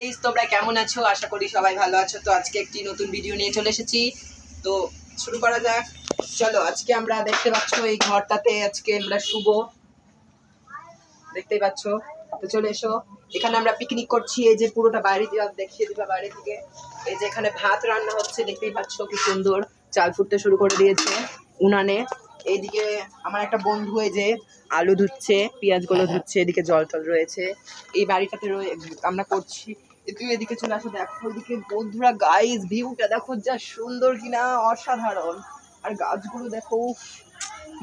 Please তোমরা কেমন আছো? আশা করি সবাই ভালো আছো। তো আজকে একটি নতুন ভিডিও নিয়ে চলে এসেছি। তো শুরু করা যাক। চলো, আজকে আমরা দেখতে পাচ্ছ এই ঘরটাতে আজকে আমরা শুভ, দেখতেই পাচ্ছ। তো চলে এসো, এখানে আমরা পিকনিক করছি। এই যে পুরোটা বাইরে দেখিয়ে দিবা বাইরে থেকে। এই যে এখানে ভাত রান্না হচ্ছে, দেখতেই পাচ্ছ কি সুন্দর। চাল ফুটতে শুরু করে দিয়েছে উনানে। এইদিকে আমার একটা বন্ধু এই যে আলু ধুচ্ছে, পেঁয়াজগুলো ধুচ্ছে, এদিকে জল টল রয়েছে। এই বাড়িটাতে আমরা করছি। তুই এদিকে চলে আসো, দেখো ওইদিকে বন্ধুরা, গাইস ভিউটা দেখো যা সুন্দর কিনা, অসাধারণ। আর গাছগুলো দেখো,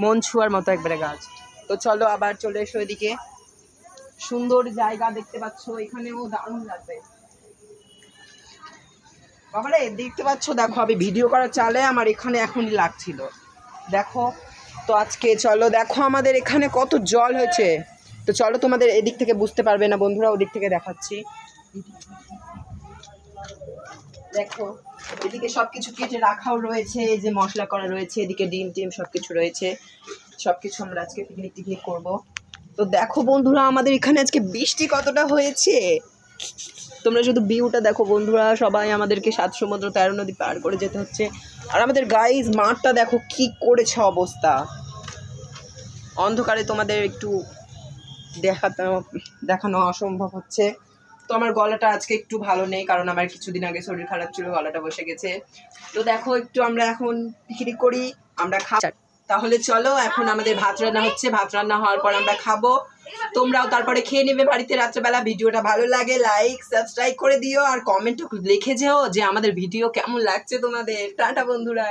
মন ছুঁয়ার মতো একবারে গাছ। তো চলো আবার চলে এসো এদিকে। সুন্দর জায়গা দেখতে পাচ্ছ, এখানেও দারুণ লাগবে বাবারে। দেখতে পাচ্ছ, দেখো আমি ভিডিও করার চালে আমার এখানে এখনই লাগছিল, দেখো। তো আজকে চলো, দেখো আমাদের এখানে কত জল হয়েছে। তো চলো, তোমাদের এদিক থেকে বুঝতে পারবে না বন্ধুরা, ওদিক থেকে দেখাচ্ছি। দেখো এদিকে সবকিছু কেটে রাখাও রয়েছে, এই যে মশলা করা রয়েছে, এদিকে ডিম টিম সবকিছু রয়েছে। সবকিছু আমরা আজকে পিকনিক করবো। তো দেখো বন্ধুরা, আমাদের এখানে আজকে বৃষ্টি কতটা হয়েছে। তোমরা শুধু ভিউটা দেখো বন্ধুরা। সবাই আমাদেরকে 7 সমুদ্র 13 নদী পার করে যেতে হচ্ছে। আর আমাদের গাইজ মাঠটা দেখো কি করেছে অবস্থা। অন্ধকারে তোমাদের একটু দেখানো অসম্ভব হচ্ছে। তো আমার গলাটা আজকে একটু ভালো নেই, কারণ আমার কিছুদিন আগে শরীর খারাপ ছিল, গলাটা বসে গেছে। তো দেখো একটু আমরা এখন পিকনিক করি, আমরা তাহলে চলো, এখন আমাদের ভাত রান্না হচ্ছে। ভাত রান্না হওয়ার পর আমরা খাবো, তোমরাও তারপরে খেয়ে নেবে বাড়িতে রাত্রেবেলা। ভিডিওটা ভালো লাগে লাইক সাবস্ক্রাইব করে দিও, আর কমেন্টও লিখে যেও যে আমাদের ভিডিও কেমন লাগছে তোমাদের। টাটা বন্ধুরা।